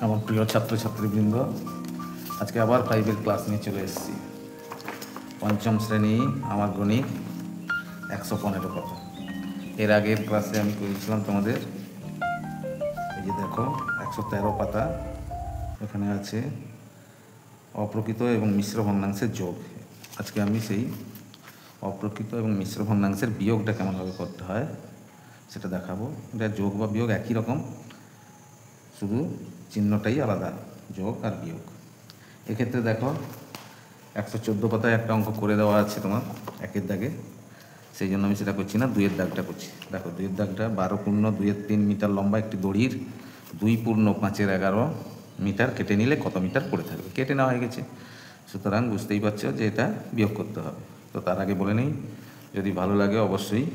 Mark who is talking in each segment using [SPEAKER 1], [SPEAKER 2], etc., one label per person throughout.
[SPEAKER 1] আমার প্রিয় ছাত্রছাত্রীবৃন্দ, আজকে আবার 5-এর ক্লাস নিয়ে চলে এসেছি। পঞ্চম শ্রেণী, আমার গণিত 115 পাতা। এর আগের ক্লাসে আমি করেছিলাম তোমাদের, এই যে দেখো 113 পাতা। এখানে আছে অপ্রকৃত এবং মিশ্র ভগ্নাংশের যোগ। আজকে আমি সেই অপ্রকৃত এবং মিশ্র ভগ্নাংশের বিয়োগটা কেমনভাবে করতে হয় সেটা দেখাবো। এটা যোগ বা বিয়োগ একই রকম, শুধু চিহ্নটাই আলাদা, যোগ আর বিয়োগ। এক্ষেত্রে দেখো 114 পাতায় একটা অঙ্ক করে দেওয়া আছে তোমার একের দাগে, সেই জন্য আমি সেটা করছি না, 2-এর দাগটা করছি। দেখো 2-এর দাগটা 12×2-3 মিটার লম্বা একটি দড়ির 2×5-11 মিটার কেটে নিলে কত মিটার পড়ে থাকবে। কেটে নেওয়া হয়ে গেছে, সুতরাং বুঝতেই পারছো যে এটা বিয়োগ করতে হবে। তো তার আগে বলে নেই, যদি ভালো লাগে অবশ্যই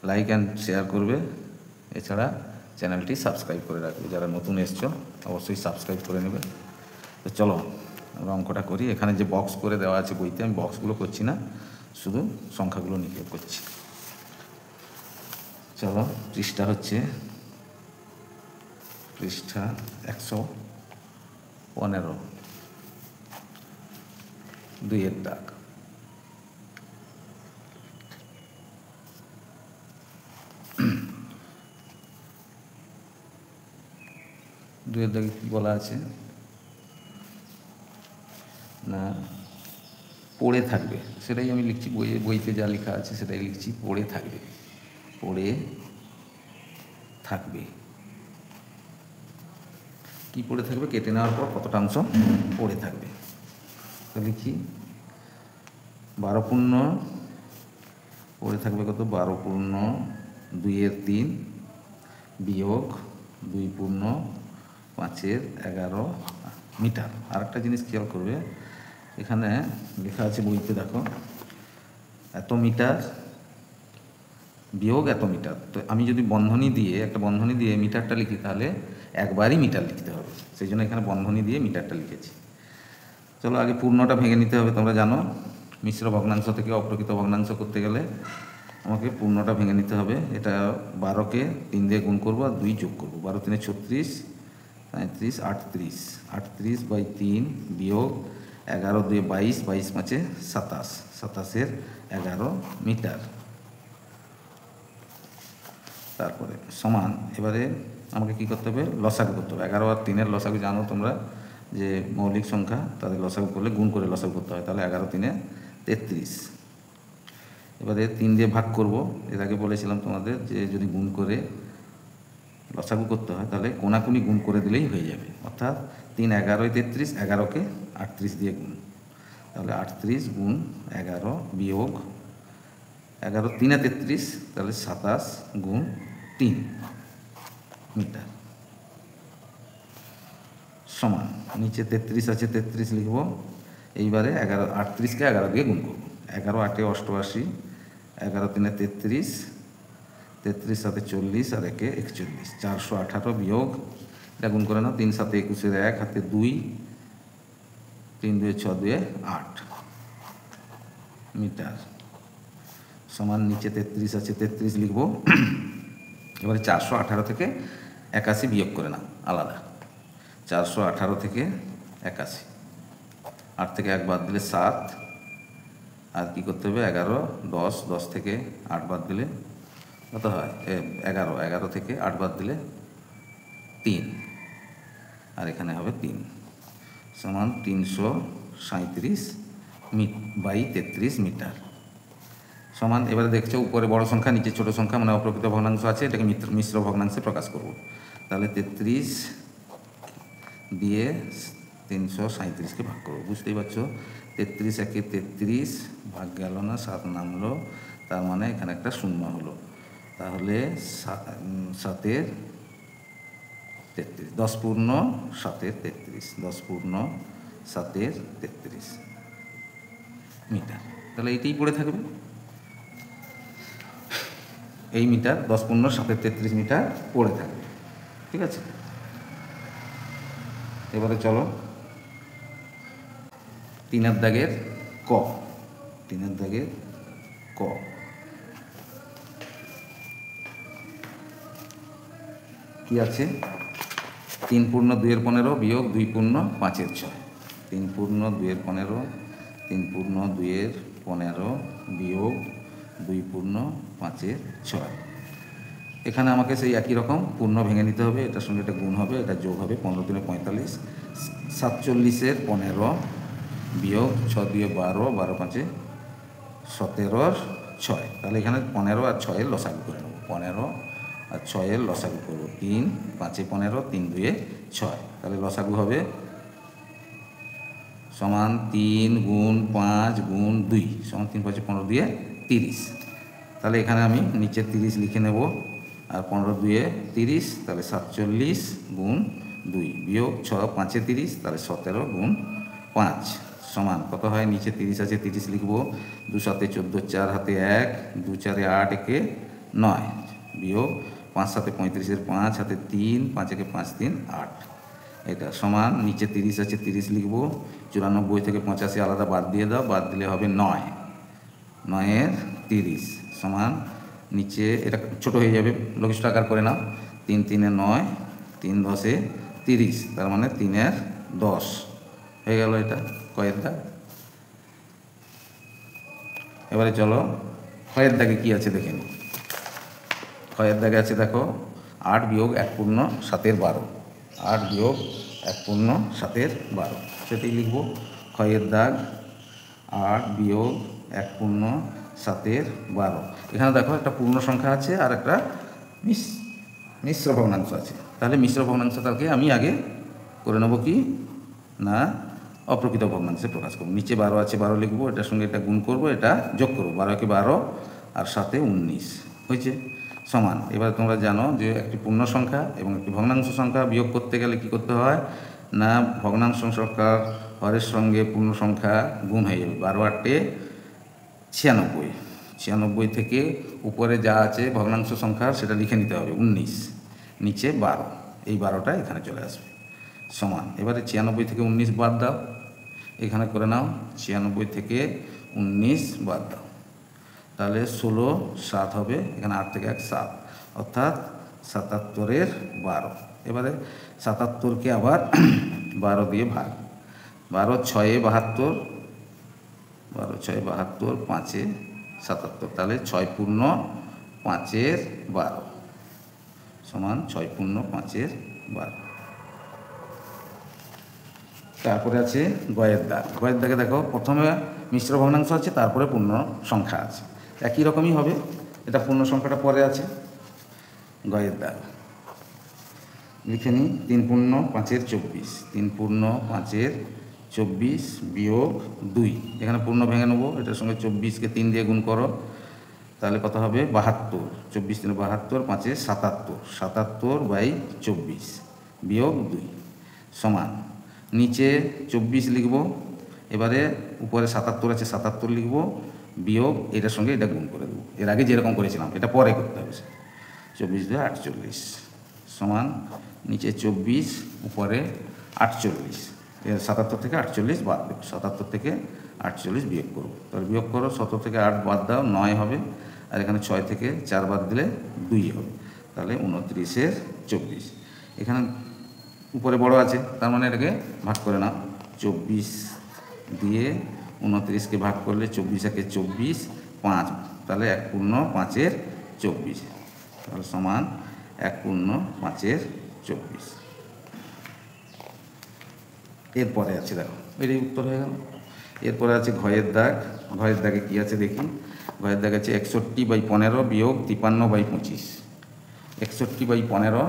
[SPEAKER 1] লাইক অ্যান্ড শেয়ার করবে, এছাড়া চ্যানেলটি সাবস্ক্রাইব করে রাখবে। যারা নতুন এসছো অবশ্যই সাবস্ক্রাইব করে নেবে। তো চলো আমরা অঙ্কটা করি। এখানে যে বক্স করে দেওয়া আছে বইতে, আমি বক্সগুলো করছি না, শুধু সংখ্যাগুলো নিয়ে করছি। চলো, পৃষ্ঠা হচ্ছে পৃষ্ঠা 115, 2-এর দাগ। দুয়ের দাগে কী বলা আছে না, পড়ে থাকবে, সেটাই আমি লিখছি। বইতে যা লেখা আছে সেটাই লিখছি, পড়ে থাকবে। পড়ে থাকবে, কি পড়ে থাকবে? কেটে নেওয়ার পর কতটা অংশ পড়ে থাকবে। তো লিখি 12 পড়ে থাকবে কত? 12×2-3 বিয়োগ 2×5-11 মিটার। আর একটা জিনিস খেয়াল করবে, এখানে লেখা আছে বইতে, দেখো এত মিটার বিয়োগ এত মিটার। তো আমি যদি একটা বন্ধনী দিয়ে মিটারটা লিখি, তাহলে একবারই মিটার লিখতে হবে, সেই জন্য এখানে বন্ধনী দিয়ে মিটারটা লিখেছি। চলো আগে পূর্ণটা ভেঙে নিতে হবে। তোমরা জানো মিশ্র ভগ্নাংশ থেকে অপ্রকৃত ভগ্নাংশ করতে গেলে আমাকে পূর্ণটা ভেঙে নিতে হবে। এটা 12কে 3 দিয়ে গুণ করবো আর 2 যোগ করবো। 12×3 = 36, 37, 38, 38/3 বিয়োগ 11×2 = 22, 22×5 = 27, 27-এর 11 মিটার। তারপরে সমান, এবারে আমাকে কী করতে হবে? লসাগু করতে হবে। 11 আর 3-এর লসাগু জানো তোমরা, যে মৌলিক সংখ্যা তাদের লসাগু করলে গুণ করে লসাগু করতে হয়। তাহলে 11×3 = 33। এবারে 3 দিয়ে ভাগ করব। এর আগে বলেছিলাম তোমাদের যে যদি গুণ করে লসাগু করতে হয় তাহলে কোনাকুনি গুণ করে দিলেই হয়ে যাবে। অর্থাৎ 3 11 33, 11কে 38 দিয়ে গুণ, তাহলে 38 × 11 বিয়োগ 11×3 = 33, তাহলে 27×3 মিটার সমান। নিচে 33 আছে, 33 লিখব। এইবারে 38কে 11 দিয়ে গুণ করব। 11×8 = 88, 11×3 = 33, 33 × 7 = 40 আর 1 = 41, 418 বিয়োগ, এটা গুণ করে নাও, 3 × 7 = 21, 1 হাতে 2, 3 × 2 = 6, 2 = 8 মিটার সমান। নিচে 33 আছে, 33 লিখব। এবারে 418 থেকে 81 বিয়োগ করে নাও আলাদা। 418 থেকে 81, 8 থেকে 1 বাদ দিলে 7, আর কি করতে হবে? 11, 10, 10 থেকে 8 বাদ দিলে কত হয়? 11, 11 থেকে 8 বাদ দিলে 3, আর এখানে হবে 3, সমান 337/33 মিটার সমান। এবারে দেখছো উপরে বড় সংখ্যা, নিচে ছোট সংখ্যা, মানে অপ্রকৃত ভগ্নাংশ আছে, এটাকে মিশ্র ভগ্নাংশে প্রকাশ করব। তাহলে 33 দিয়ে 337কে ভাগ করবো। বুঝতেই পারছো, 33 × 1 = 33, ভাগ গেল না, 7 নামলো, তার মানে এখানে একটা শূন্য হলো। তাহলে 7-এর 33, 10×7-33, 10×7-33 মিটার। তাহলে এইটাই পড়ে থাকবে, এই মিটার 10×7-33 মিটার পড়ে থাকবে। ঠিক আছে, এবারে চলো 3-এর দাগের ক। 3-এর দাগের ক কি আছে? তিন পূর্ণ 2-এর 15 বিয়োগ 2 পূর্ণ 5-এর 6, 3 পূর্ণ 2-এর 15, 3 পূর্ণ 2-এর 15 বিয়োগ 2 পূর্ণ 5-এর 6। এখানে আমাকে সেই একই রকম পূর্ণ ভেঙে নিতে হবে, এটার সঙ্গে এটা গুণ হবে, এটা যোগ হবে, 15 × 45, 47-এর 15 বিয়োগ 6 × 2 = 12, 12 × 5 = 17-এর 6। তাহলে এখানে 15 আর 6-এর লসাগু করে নেব, 15 আর 6-এর লসাগু করব, 3 5 × 15, 3 × 2 = 6। তাহলে লসাগু হবে সমান 3 × 5 × 2 সমান 3 5 15 2 30। তাহলে এখানে আমি নিচে 30 লিখে নেব, আর 15 2 30, তাহলে 47 × 2 বিয়োগ 6 5 30, তাহলে 17 × 5 সমান কত হয়, নিচে 30 আছে 30 লিখব, 2 7 14, 4 হাতে 1, 2 4 8, 1 9 বিয়োগ 5 7 35, 5 হাতে 3, 5 1 5 3 8, এটা সমান নিচে 30 আছে 30 লিখব, 94 থেকে 85 আলাদা বাদ দিয়ে দাও, বাদ দিলে হবে 9, 9-এর 30 সমান নিচে এটা ছোট হয়ে যাবে, লঘিষ্ঠ আকার করে নাও, 3 3 9, 3 10 30, তার মানে 3-এর 10 হয়ে গেল। এটা কয়ের দাগ। এবারে চলো ক্ষয়ের দাগে কী আছে দেখে নিই। ক্ষয়ের দাগে আছে দেখো 8 বিয়োগ 1 পূর্ণ 7-এর 12, 8 বিয়োগ 1 পূর্ণ 7-এর 12, সেটাই লিখব। ক্ষয়ের দাগ 8 বিয়োগ 1 পূর্ণ 7-এর 12। এখানে দেখো একটা পূর্ণ সংখ্যা আছে আর একটা মিশ্র ভগ্নাংশ আছে। তাহলে মিশ্র ভগ্নাংশটাকে আমি আগে করে নেব কি না, অপ্রকৃত ভগ্নাংশে প্রকাশ করব। নিচে 12 আছে 12 লিখব, এটার সঙ্গে এটা গুণ করব, এটা যোগ করব, 12 কে 12 আর 7-এ 19 হয়েছে সমান। এবার তোমরা জানো যে একটি পূর্ণ সংখ্যা এবং একটি ভগ্নাংশ সংখ্যা বিয়োগ করতে গেলে কি করতে হয় না, ভগ্নাংশ সংখ্যার হরের সঙ্গে পূর্ণ সংখ্যা গুণ হয়ে যাবে। 12 8 96, 96 থেকে উপরে যা আছে ভগ্নাংশ সংখ্যা সেটা লিখে নিতে হবে 19, নিচে 12, এই 12টা এখানে চলে আসবে সমান। এবারে 96 থেকে 19 বাদ দাও, এখানে করে নাও, 96 থেকে 19 বাদ দাও, তাহলে 16 7 হবে, এখানে 8 থেকে 1 7, অর্থাৎ 77-এর 12। এবারে 77কে আবার 12 দিয়ে ভাগ, 12 6 72, 12 6 72, 5 77, তাহলে 6 পূর্ণ 5-এর 12 সমান 6 পূর্ণ 5-এর 12। তারপরে আছে গয়ের দাগ। গয়ের দাগে দেখো প্রথমে মিশ্র ভগ্নাংশ আছে, তারপরে পূর্ণ সংখ্যা আছে, একই রকমই হবে, এটা পূর্ণ সংখ্যাটা পরে আছে। গয়ের দাগ লিখে নিই, 3 পূর্ণ 5-এর 24, 3 পূর্ণ 5-এর 24 বিয়োগ 2, এখানে পূর্ণ ভেঙে নেবো, এটার সঙ্গে 24-কে 3 দিয়ে গুণ করো, তাহলে কত হবে 72, 24 3 72, 5-এ 77, 77/24 বিয়োগ 2 সমান নিচে 24 লিখব, এবারে উপরে 77 আছে 77 লিখব, বিয়োগ এটার সঙ্গে এটা গুণ করে দেবো, এর আগে যেরকম করেছিলাম এটা পরে করতে হবে। 24 2 48 সমান নিচে 24 উপরে 48, 77 থেকে 48 বাদ দেবো, 77 থেকে 48 বিয়োগ করবো, তাহলে বিয়োগ করো, 17 থেকে 8 বাদ দাও 9 হবে, আর এখানে 6 থেকে 4 বাদ দিলে 2 হবে, তাহলে 29-এর 24। এখানে উপরে বড় আছে, তার মানে এটাকে ভাগ করে নাও, 24 দিয়ে 29-কে ভাগ করলে 24 একে 24, 5, তাহলে 1 পূর্ণ 5-এর 24, তাহলে সমান 1 পূর্ণ 5-এর 24। এরপরে আছে দেখো, এটাই উত্তর হয়ে গেল। এরপরে আছে ঘয়ের দাগ। ঘয়ের দাগে কী আছে দেখি, ঘয়ের দাগ আছে 61/15 বিয়োগ 53/25, 61/15,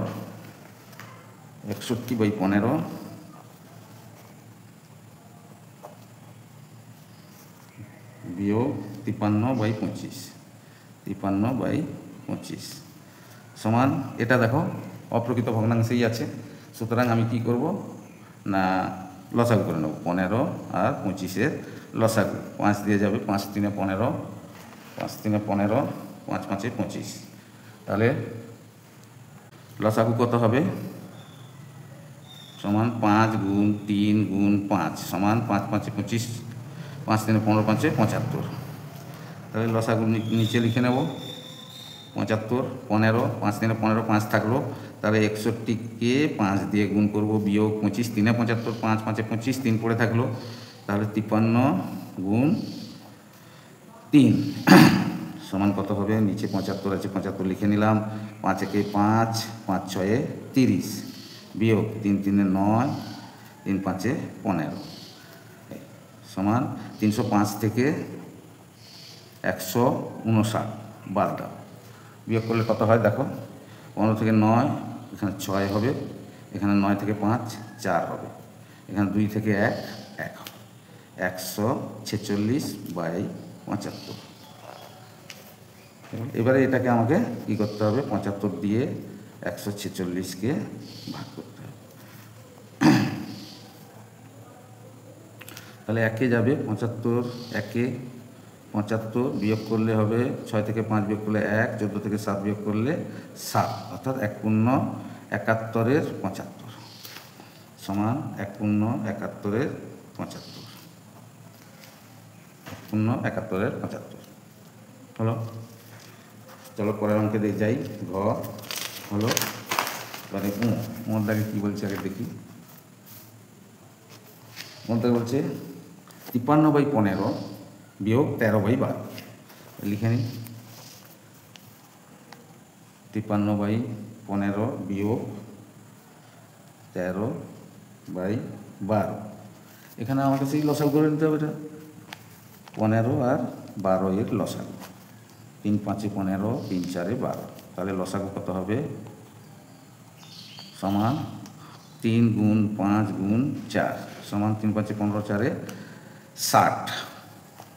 [SPEAKER 1] 61/15 বিয়োগ 53/25, 53/25 সমান, এটা দেখো অপ্রকৃত ভগ্নাংশেই আছে, সুতরাং আমি কি করব না লসাগু করে নেব, 15 আর 25-এর লসাগু, 5 দিয়ে যাবে, 5 3 15, 5 3 15, 5 5 25, তাহলে লসাগু কত হবে সমান 5 গুণ 3 গুণ 5 সমান 5 5 25, 5 3 15, 5 75, তাহলে লসাগু নিচে লিখে নেব 75, 15, 5 3 15, 5 থাকলো, তাহলে 61কে 5 দিয়ে গুণ করব, বিয়োগ 25, 3 75, 5 5 25, 3 পড়ে থাকলো, তাহলে 53 গুণ 3 সমান কত হবে? নিচে 75 আছে, 75 লিখে নিলাম। 5 একে 5, 5 6 30, বিয়োগ 3 3 9, 3 5 15 সমান 305 থেকে 159 বাদ দাও। বিয়োগ করলে কত হয় দেখো, 15 থেকে 9, এখানে 6 হবে, এখানে 9 থেকে 5 4 হবে, এখানে 2 থেকে 1 1 হবে, 146/75। এবারে এটাকে আমাকে কী করতে হবে? 75 দিয়ে 146কে ভাগ করতে হবে। তাহলে 1 যাবে 75, 1 75 বিয়োগ করলে হবে 6 থেকে 5 বিয়োগ করলে 1, 14 থেকে 7 বিয়োগ করলে 7, অর্থাৎ 1 পূর্ণ 71-এর 75 সমান 1 পূর্ণ 71-এর 75, 1 পূর্ণ 71-এর 75 হলো। চলো পরের অঙ্কে দিয়ে যাই। ঘ হলো, এবারে ওর দাগে কী বলছে আগে দেখি। ওর দাগে বলছে 53/15 বিয়োগ 13/12, লিখে নিই। 53/15 বিয়োগ 13/12, এখানে আমাকে সেই লসাগু করে নিতে হবে। এটা 15 আর 12 এর লসাগু, 3 5 15, 3 4 12, তাহলে লসাগু কত হবে? সমান 3 গুণ 5 গুণ 4 সমান 3 5 15, 4 60।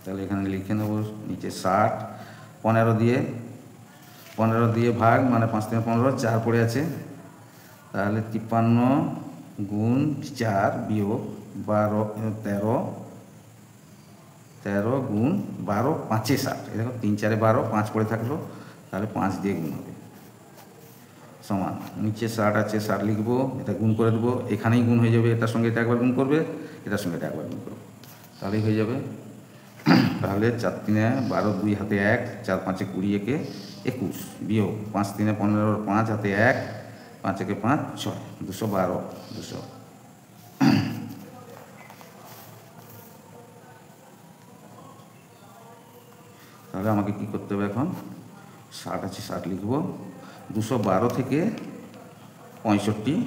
[SPEAKER 1] তাহলে এখানে লিখে নেব নিচে 60, 15 দিয়ে ভাগ, মানে 5 3 15, 4 পড়ে আছে, তাহলে 53 গুণ 4 বিয়োগ 13 গুণ 12, 5 60, এই দেখো 3 4 12, 5 পড়ে থাকলো, তাহলে 5 দিয়ে গুণ হবে, সমান নিচে 60 আছে, 60 লিখবো, এটা গুণ করে দেবো, এখানেই গুণ হয়ে যাবে, এটার সঙ্গে এটা একবার গুণ করবে, এটার সঙ্গে এটা একবার গুণ করবে, তাহলেই হয়ে যাবে। তাহলে 4 3 12, 2 হাতে 1, 4 5 20, 1 21, বিয়োগ 5 3 15, 5 হাতে 1, 5 1 5 6, 212, 200। তাহলে আমাকে কী করতে হবে এখন? 60 আছে, 60 লিখব, 212 থেকে 65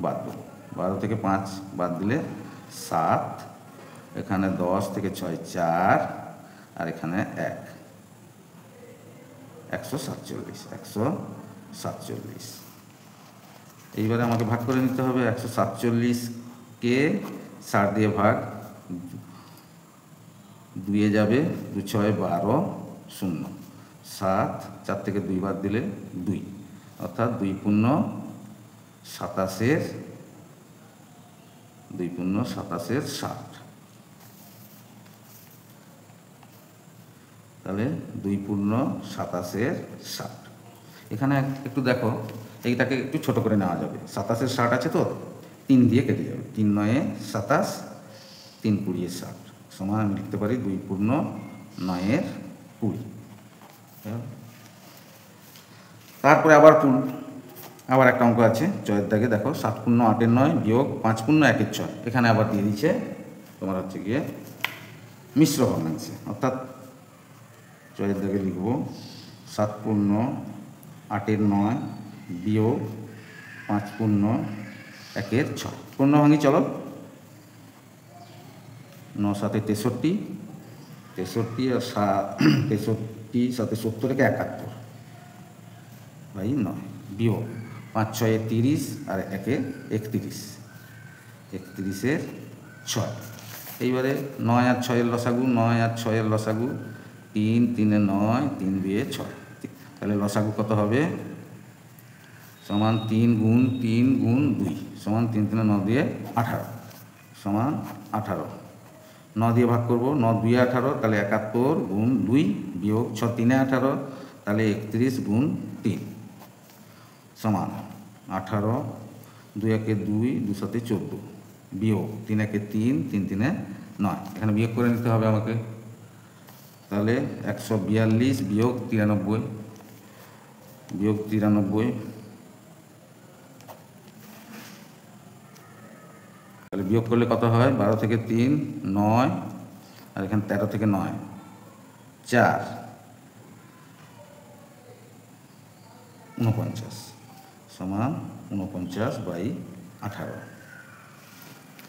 [SPEAKER 1] বাদ দেবো, 12 থেকে 5 বাদ দিলে 7, এখানে 10 থেকে 6 4, আর এখানে 1, 147। এইবারে আমাকে ভাগ করে নিতে হবে। 147কে 60 দিয়ে ভাগ, 2 যাবে, 2 6 12 0, 7, 4 থেকে 2 বাদ দিলে 2, অর্থাৎ 2 পূর্ণ 27-এর 60। তাহলে 2 পূর্ণ 27-এর 60। এখানে একটু দেখো, এইটাকে একটু ছোট করে নেওয়া যাবে। 27-এর 60 আছে তো, 3 দিয়ে কেটে যাবে, 3 9 27, 3 20 60 সমান আমি লিখতে পারি 2 পূর্ণ 9-এর 20। তারপরে আবার একটা অঙ্ক আছে জয়ের দাগে, দেখো 7 পূর্ণ 8-এর 9 বিয়োগ 5 পূর্ণ 1-এর 6, এখানে আবার দিয়ে দিচ্ছে তোমার হচ্ছে গিয়ে মিশ্র ভগ্নাংশে, অর্থাৎ জয়ের দাগে লিখব 7 পূর্ণ 8-এর 9 বিয়োগ 5 পূর্ণ 1-এর 6, পূর্ণ ভাঙি চলো। 9 7 63, 63 আর 63 7 70 থেকে 71/9 বিয়োগ 5 6 30 আর 1 31, 31-এর 6। এইবারে 9 আর 6-এর লসাগু, 9 আর 6-এর লসাগু 3 3 9, 3 2 6, তাহলে লসাগু কত হবে? সমান 3 গুণ 3 গুণ 2 সমান 3 3 9 দিয়ে 18 সমান 18, 9 দিয়ে ভাগ করব, 9 2 18, তাহলে 71 গুণ 2 বিয়োগ 6 3 18, তাহলে 31 গুণ 3 সমান 18, 2 1 2, 2 7 14 বিয়োগ 3 1 3, 3 3 9, এখানে বিয়োগ করে নিতে হবে আমাকে। তাহলে 142 বিয়োগ 93, তাহলে বিয়োগ করলে কত হয়? 12 থেকে 3 9, আর এখানে 13 থেকে 9 4 49 সমান 49/18।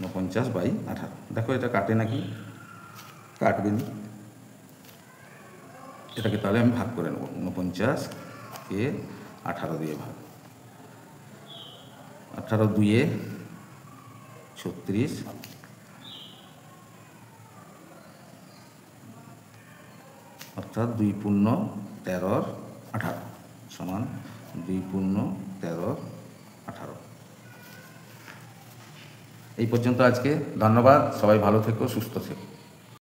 [SPEAKER 1] 49/18। দেখো এটা কাটে নাকি? কাটবে না। এটাকে তাহলে আমি ভাগ করে নেব। 49কে 18 দিয়ে ভাগ। 18 2-এ 36, অর্থাৎ 2 পূর্ণ 13 18 সমান 2 পূর্ণ 13 18। এই পর্যন্ত আজকে। ধন্যবাদ। সবাই ভালো থেকো, সুস্থ থেকো।